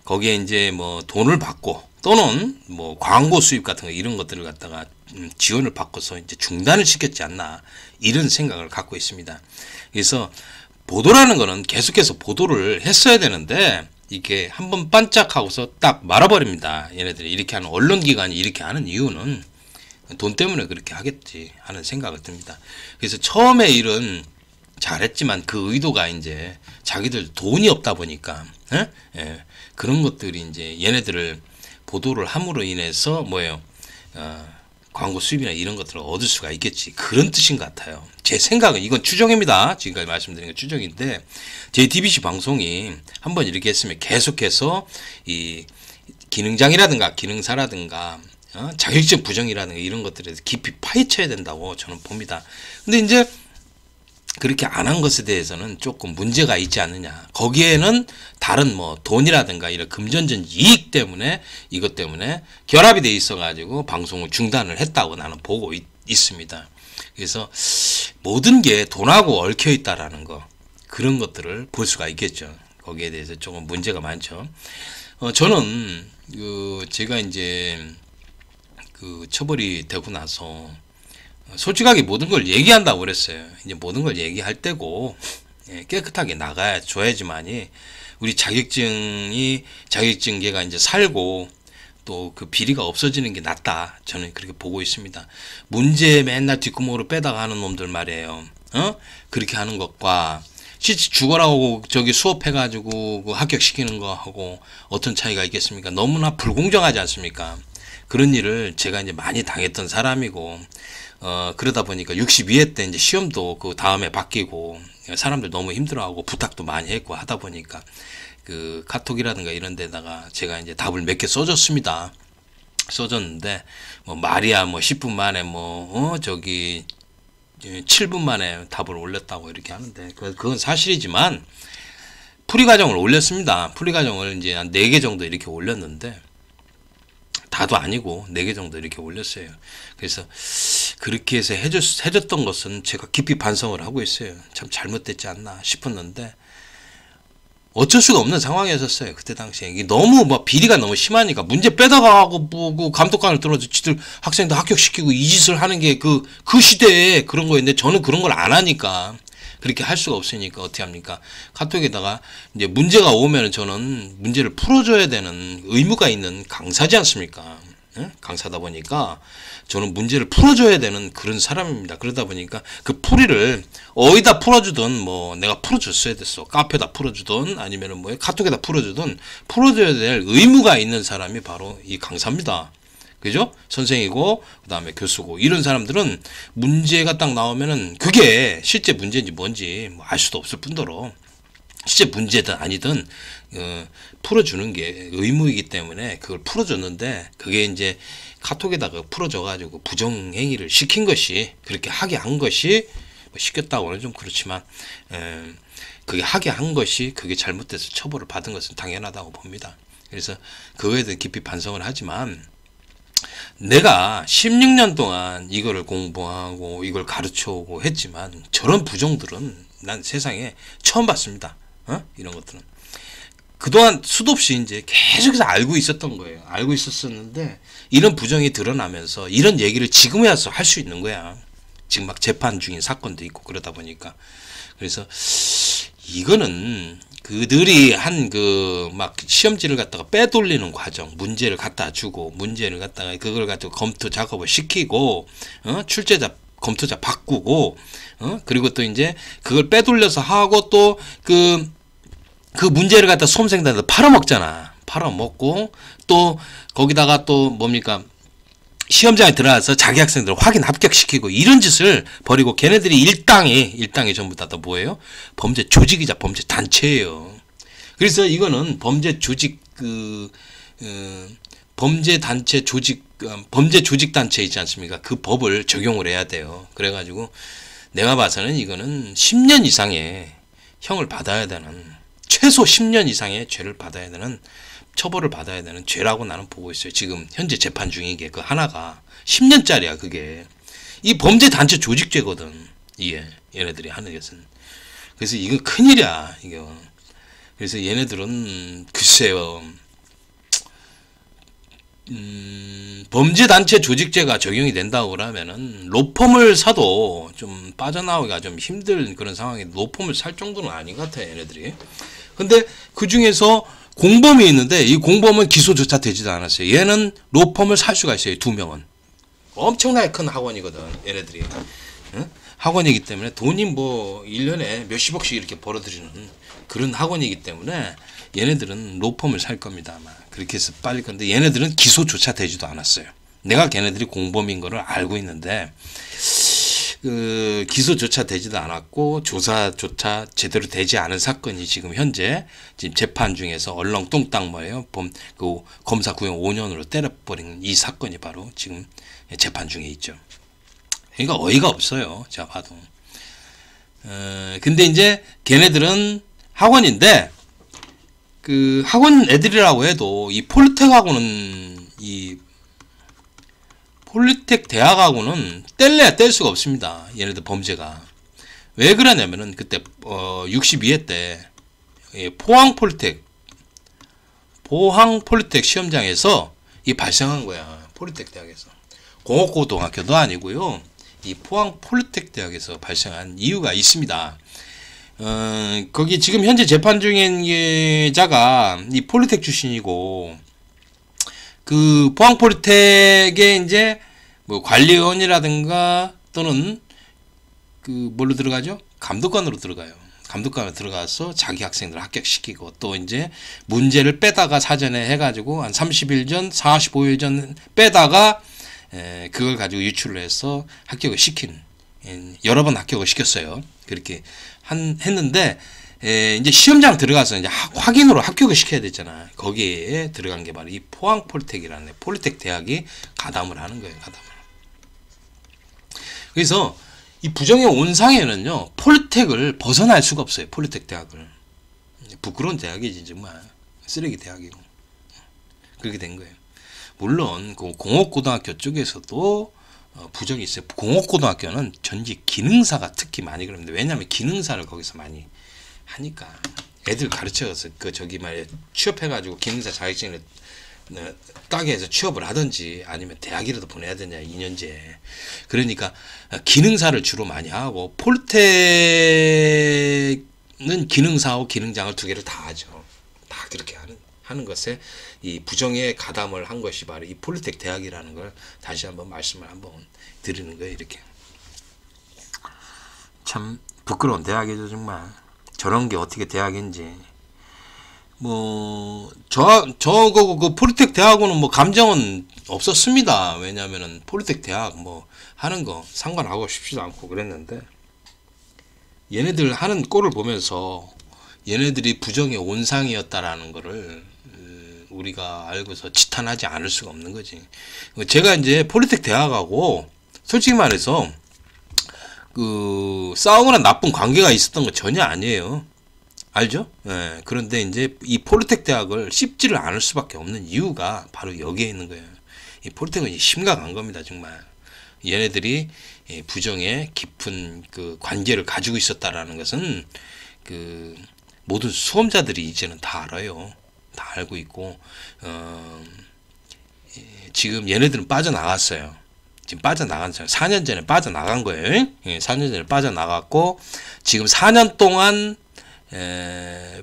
거기에 이제 뭐 돈을 받고 또는 뭐 광고 수입 같은 거 이런 것들을 갖다가 지원을 받고서 이제 중단을 시켰지 않나 이런 생각을 갖고 있습니다. 그래서 보도라는 거는 계속해서 보도를 했어야 되는데 이게 한번 반짝하고서 딱 말아버립니다. 얘네들이 이렇게 하는, 언론기관이 이렇게 하는 이유는 돈 때문에 그렇게 하겠지 하는 생각을 듭니다. 그래서 처음에 일은 잘했지만 그 의도가 이제 자기들 돈이 없다 보니까 그런 것들이 이제 얘네들을 보도를 함으로 인해서 광고 수입이나 이런 것들을 얻을 수가 있겠지, 그런 뜻인 것 같아요. 제 생각은, 이건 추정입니다. 지금까지 말씀드린 건 추정인데, JTBC 방송이 한번 이렇게 했으면 계속해서 이 기능장이라든가 기능사라든가 자격증 부정이라든가 이런 것들에 대해서 깊이 파헤쳐야 된다고 저는 봅니다. 근데 이제 그렇게 안 한 것에 대해서는 조금 문제가 있지 않느냐. 거기에는 다른 뭐 돈이라든가 이런 금전적 이익 때문에, 이것 때문에 결합이 돼 있어 가지고 방송을 중단을 했다고 나는 보고 있습니다. 그래서 모든 게 돈하고 얽혀 있다라는 거, 그런 것들을 볼 수가 있겠죠. 거기에 대해서 조금 문제가 많죠. 저는 제가 이제 처벌이 되고 나서 솔직하게 모든 걸 얘기한다고 그랬어요. 이제 모든 걸 얘기할 때고 깨끗하게 나가야 줘야지만이 우리 자격증계가 이제 살고 또 그 비리가 없어지는 게 낫다. 저는 그렇게 보고 있습니다. 문제 맨날 뒷구멍으로 빼다가 하는 놈들 말이에요. 그렇게 하는 것과 실제 죽어라고 저기 수업해가지고 그 합격시키는 거하고 어떤 차이가 있겠습니까? 너무나 불공정하지 않습니까? 그런 일을 제가 이제 많이 당했던 사람이고, 그러다 보니까 62회 때 이제 시험도 그 다음에 바뀌고 사람들 너무 힘들어하고 부탁도 많이 했고 하다 보니까 그 카톡이라든가 이런 데다가 제가 이제 답을 몇 개 써줬습니다. 써줬는데 뭐 말이야 뭐 10분 만에 7분 만에 답을 올렸다고 이렇게 하는데 그건 사실이지만 풀이 과정을 올렸습니다. 풀이 과정을 이제 한 4개 정도 이렇게 올렸는데 다도 아니고 4개 정도 이렇게 올렸어요. 그래서 그렇게 해서 해줬던 것은 제가 깊이 반성을 하고 있어요. 참 잘못됐지 않나 싶었는데 어쩔 수가 없는 상황이었어요. 그때 당시에 이게 너무 뭐 비리가 너무 심하니까 문제 빼다가고 뭐 감독관을 떨어져 지들 학생들 합격시키고 이 짓을 하는 게 그 시대에 그런 거였는데 저는 그런 걸 안 하니까 그렇게 할 수가 없으니까 어떻게 합니까? 카톡에다가 이제 문제가 오면 저는 문제를 풀어줘야 되는 의무가 있는 강사지 않습니까? 예? 강사다 보니까 저는 문제를 풀어줘야 되는 그런 사람입니다. 그러다 보니까 그 풀이를 어디다 풀어주든 뭐 내가 풀어줬어야 됐어. 카페다 풀어주든 아니면은 뭐 카톡에다 풀어주든 풀어줘야 될 의무가 있는 사람이 바로 이 강사입니다. 그죠? 선생이고 그다음에 교수고 이런 사람들은 문제가 딱 나오면은 그게 실제 문제인지 뭔지 뭐 알 수도 없을 뿐더러 실제 문제든 아니든 풀어주는 게 의무이기 때문에 그걸 풀어줬는데 그게 이제 카톡에다가 풀어줘가지고 부정행위를 시킨 것이 그렇게 하게 한 것이 뭐 시켰다고는 좀 그렇지만 그게 하게 한 것이 그게 잘못돼서 처벌을 받은 것은 당연하다고 봅니다. 그래서 그거에 대해 깊이 반성을 하지만 내가 16년 동안 이거를 공부하고 이걸 가르쳐오고 했지만 저런 부정들은 난 세상에 처음 봤습니다. 이런 것들은 그동안 수도 없이 이제 계속해서 알고 있었던 거예요. 알고 있었었는데 이런 부정이 드러나면서 이런 얘기를 지금 와서 할 수 있는 거야. 지금 막 재판 중인 사건도 있고 그러다 보니까 그래서 이거는 그들이 한 막 시험지를 갖다가 빼돌리는 과정, 문제를 갖다 주고 문제를 갖다가 그걸 가지고 검토 작업을 시키고 출제자 검토자 바꾸고 그리고 또 이제 그걸 빼돌려서 하고 또 그 문제를 갖다 수험생들한테 팔아먹잖아. 팔아먹고 또 거기다가 또 뭡니까 시험장에 들어가서 자기 학생들을 확인 합격시키고 이런 짓을 벌이고 걔네들이 일당이 전부 다 뭐예요? 범죄 조직이자 범죄 단체예요. 그래서 이거는 범죄 조직 범죄 단체 조직 범죄 조직 단체 있지 않습니까? 그 법을 적용을 해야 돼요. 그래가지고 내가 봐서는 이거는 10년 이상의 형을 받아야 되는 최소 10년 이상의 죄를 받아야 되는 처벌을 받아야 되는 죄라고 나는 보고 있어요. 지금 현재 재판 중인 게 그 하나가 10년짜리야 그게. 이 범죄 단체 조직죄거든. 이게 얘네들이 하는 것은. 그래서 이거 큰일이야 이거. 그래서 얘네들은 글쎄요. 범죄 단체 조직죄가 적용이 된다고 그러면은 로펌을 사도 좀 빠져나오기가 좀 힘든 그런 상황에 로펌을 살 정도는 아닌 것 같아요 얘네들이. 근데 그 중에서 공범이 있는데 이 공범은 기소조차 되지도 않았어요. 얘는 로펌을 살 수가 있어요. 2명은. 엄청나게 큰 학원이거든. 얘네들이. 응? 학원이기 때문에 돈이 뭐 1년에 몇십억씩 이렇게 벌어들이는 그런 학원이기 때문에 얘네들은 로펌을 살 겁니다. 아마. 그렇게 해서 빨리 건데 얘네들은 기소조차 되지도 않았어요. 내가 걔네들이 공범인 거를 알고 있는데 기소조차 되지도 않았고 조사조차 제대로 되지 않은 사건이 지금 현재 지금 재판 중에서 얼렁뚱땅 뭐예요? 검사 구형 5년으로 때려버린 이 사건이 바로 지금 재판 중에 있죠. 그러니까 어이가 없어요. 제가 봐도. 근데 이제 걔네들은 학원인데 그 학원 애들이라고 해도 이 폴텍하고는 폴리텍 대학하고는 뗄래야 뗄 수가 없습니다. 얘네들 범죄가. 왜 그러냐면은 그때 62회 때 포항 폴리텍 시험장에서 이 발생한 거야. 폴리텍 대학에서. 공업고등학교도 아니고요. 이 포항 폴리텍 대학에서 발생한 이유가 있습니다. 거기 지금 현재 재판 중인 자가 이 폴리텍 출신이고 그 포항 폴리텍의 이제 뭐 관리원이라든가 또는 그 뭘로 들어가죠? 감독관으로 들어가요. 감독관으로 들어가서 자기 학생들을 합격시키고 또 이제 문제를 빼다가 사전에 해가지고 한 30일 전, 45일 전 빼다가 그걸 가지고 유출을 해서 합격을 시킨 여러 번 합격을 시켰어요. 그렇게 했는데 이제 시험장 들어가서 이제 확인으로 합격을 시켜야 되잖아. 거기에 들어간 게 바로 이 포항폴텍이라는 폴리텍 대학이 가담을 하는 거예요. 가담을. 그래서 이 부정의 온상에는요, 폴텍을 벗어날 수가 없어요. 폴리텍 대학을. 부끄러운 대학이지 정말. 쓰레기 대학이고. 그렇게 된 거예요. 물론 그 공업고등학교 쪽에서도 부정이 있어요. 공업고등학교는 전직 기능사가 특히 많이 그럽니다. 왜냐하면 기능사를 거기서 많이 하니까 애들 가르쳐서 그 저기 말에 취업해가지고 기능사 자격증을 따게 해서 취업을 하든지 아니면 대학이라도 보내야 되냐 2년제. 그러니까 기능사를 주로 많이 하고 폴텍은 기능사하고 기능장을 두 개를 다 하죠. 다 그렇게 하는 것에 이 부정에 가담을 한 것이 바로 이 폴리텍 대학이라는 걸 다시 한번 말씀을 한번 드리는 거예요. 이렇게 참 부끄러운 대학이죠 정말. 저런 게 어떻게 대학인지. 뭐 그 폴리텍 대학은 뭐 감정은 없었습니다. 왜냐하면은 폴리텍 대학 뭐 하는 거 상관하고 싶지도 않고 그랬는데, 얘네들 하는 꼴을 보면서 얘네들이 부정의 온상이었다라는 거를 우리가 알고서 지탄하지 않을 수가 없는 거지. 제가 이제 폴리텍 대학하고 솔직히 말해서 그 싸우거나 나쁜 관계가 있었던 거 전혀 아니에요. 알죠? 예. 그런데 이제 이 폴리텍 대학을 씹지를 않을 수밖에 없는 이유가 바로 여기에 있는 거예요. 이 폴리텍은 심각한 겁니다, 정말. 얘네들이 부정에 깊은 그 관계를 가지고 있었다라는 것은 그 모든 수험자들이 이제는 다 알아요. 다 알고 있고, 지금 얘네들은 빠져나갔어요. 지금 빠져나간 사람, 4년 전에 빠져나간 거예요. 4년 전에 빠져나갔고, 지금 4년 동안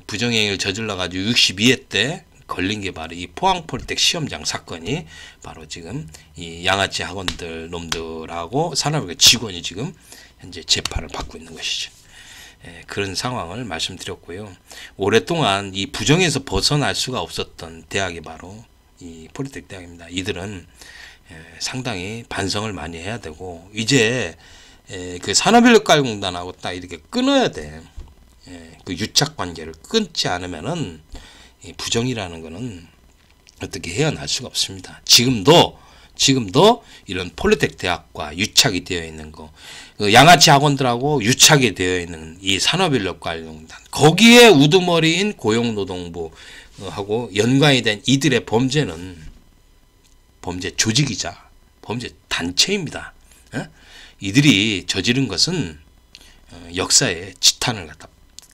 부정행위를 저질러가지고 62회 때 걸린 게 바로 이 포항폴텍 시험장 사건이 바로 지금 이 양아치 학원들 놈들하고 산업의 직원이 지금 현재 재판을 받고 있는 것이죠. 그런 상황을 말씀드렸고요. 오랫동안 이 부정에서 벗어날 수가 없었던 대학이 바로 이 폴리텍 대학입니다. 이들은 상당히 반성을 많이 해야 되고, 이제 그 산업인력가공단하고 딱 이렇게 끊어야 돼. 그 유착 관계를 끊지 않으면은 이 부정이라는 거는 어떻게 헤어날 수가 없습니다. 지금도 이런 폴리텍 대학과 유착이 되어 있는 거, 그 양아치 학원들하고 유착이 되어 있는 이 산업인력관공단, 거기에 우두머리인 고용노동부하고 연관이 된 이들의 범죄는 범죄 조직이자 범죄 단체입니다. 이들이 저지른 것은 역사의 지탄을 갖다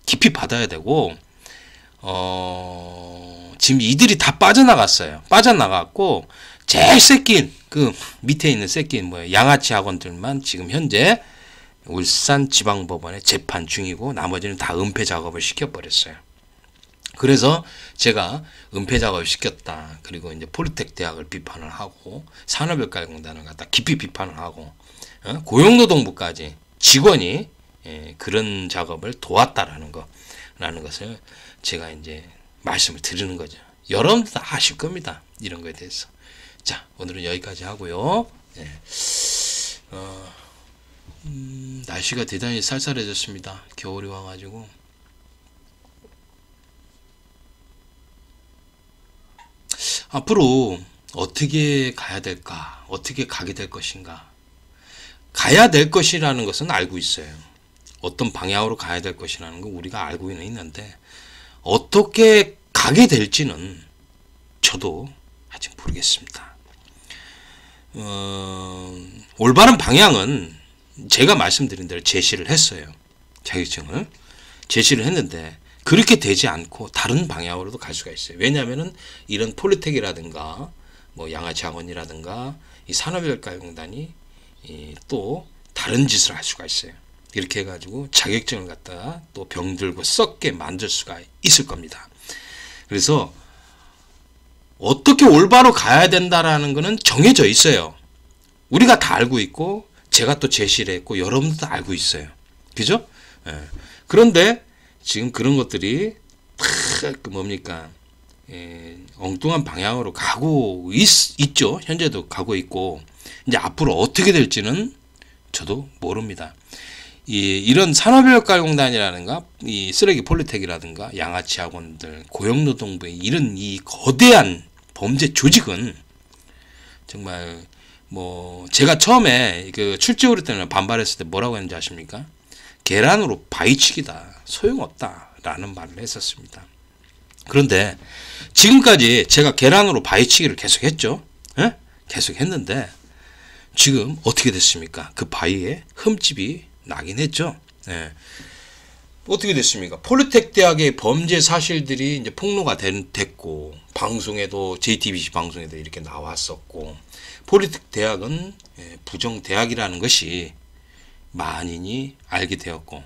깊이 받아야 되고, 지금 이들이 다 빠져나갔어요. 빠져나갔고, 제일 새끼인 그 밑에 있는 새끼인 뭐예요? 양아치 학원들만 지금 현재 울산지방법원에 재판 중이고, 나머지는 다 은폐 작업을 시켜버렸어요. 그래서 제가 은폐 작업을 시켰다. 그리고 이제 폴리텍 대학을 비판을 하고, 산업인력가공단을 갖다 깊이 비판을 하고, 고용노동부까지 직원이 그런 작업을 도왔다라는 것을 제가 이제 말씀을 드리는 거죠. 여러분도 다 아실 겁니다. 이런 거에 대해서. 자, 오늘은 여기까지 하고요. 날씨가 대단히 쌀쌀해졌습니다. 겨울이 와가지고. 앞으로 어떻게 가야 될까? 어떻게 가게 될 것인가? 가야 될 것이라는 것은 알고 있어요. 어떤 방향으로 가야 될 것이라는 거 우리가 알고는 있는데, 어떻게 가게 될지는 저도 아직 모르겠습니다. 올바른 방향은 제가 말씀드린 대로 제시를 했어요. 자격증을 제시를 했는데 그렇게 되지 않고 다른 방향으로도 갈 수가 있어요. 왜냐하면은 이런 폴리텍이라든가 뭐 양아치 학원이라든가 이 산업인력가공단이 또 다른 짓을 할 수가 있어요. 이렇게 해가지고 자격증을 갖다가 또 병들고 썩게 만들 수가 있을 겁니다. 그래서 어떻게 올바로 가야 된다라는 것은 정해져 있어요. 우리가 다 알고 있고, 제가 또 제시를 했고, 여러분들도 알고 있어요. 그죠? 그런데 지금 그런 것들이 다 뭡니까? 엉뚱한 방향으로 가고 있죠. 현재도 가고 있고, 이제 앞으로 어떻게 될지는 저도 모릅니다. 이런 산업인력가공단이라든가 이 쓰레기 폴리텍이라든가 양아치 학원들, 고용노동부의 이런 이 거대한 범죄 조직은 정말 뭐 제가 처음에 그 출제오류 때문에 반발했을 때 뭐라고 했는지 아십니까? 계란으로 바위치기다, 소용없다라는 말을 했었습니다. 그런데 지금까지 제가 계란으로 바위치기를 계속했죠. 예? 계속했는데 지금 어떻게 됐습니까? 그 바위에 흠집이 나긴 했죠. 예. 어떻게 됐습니까? 폴리텍 대학의 범죄 사실들이 이제 폭로가 됐고, 방송에도 JTBC 방송에도 이렇게 나왔었고, 폴리텍 대학은 부정 대학이라는 것이 만인이 알게 되었고,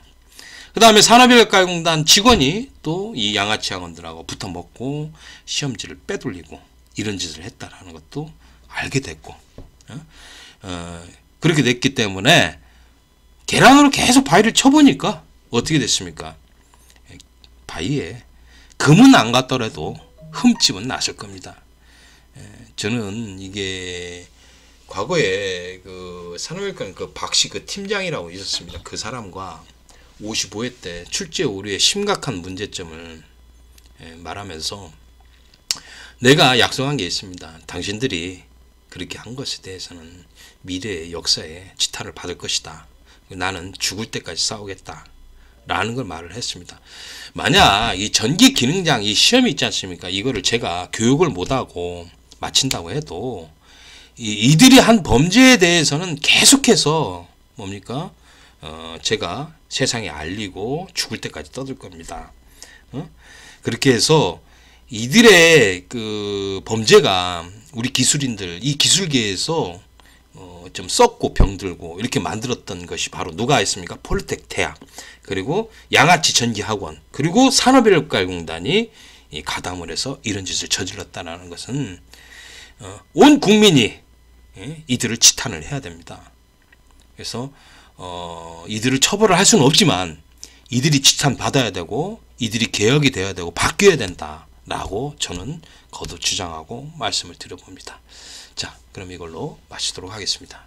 그 다음에 산업인력가공단 직원이 또 이 양아치 학원들하고 붙어먹고 시험지를 빼돌리고 이런 짓을 했다라는 것도 알게 됐고, 그렇게 됐기 때문에 계란으로 계속 바위를 쳐보니까 어떻게 됐습니까? 바위에 금은 안 갔더라도 흠집은 났을 겁니다. 저는 이게 과거에 그 산업인력관 그 박씨 그 팀장이라고 있었습니다. 그 사람과 55회 때 출제 오류의 심각한 문제점을 말하면서 내가 약속한 게 있습니다. 당신들이 그렇게 한 것에 대해서는 미래의 역사에 지탄을 받을 것이다. 나는 죽을 때까지 싸우겠다 라는 걸 말을 했습니다. 만약 이 전기 기능장 이 시험이 있지 않습니까? 이거를 제가 교육을 못하고 마친다고 해도 이들이 한 범죄에 대해서는 계속해서 뭡니까? 제가 세상에 알리고 죽을 때까지 떠들 겁니다. 그렇게 해서 이들의 그 범죄가 우리 기술인들 이 기술계에서 좀 썩고 병들고 이렇게 만들었던 것이 바로 누가 했습니까? 폴리텍 대학, 그리고 양아치 전기학원, 그리고 산업인력가공단이 가담을 해서 이런 짓을 저질렀다는 것은 온 국민이 이들을 치탄을 해야 됩니다. 그래서 이들을 처벌을 할 수는 없지만 이들이 치탄 받아야 되고 이들이 개혁이 되어야 되고 바뀌어야 된다라고 저는 거듭 주장하고 말씀을 드려봅니다. 자, 그럼 이걸로 마치도록 하겠습니다.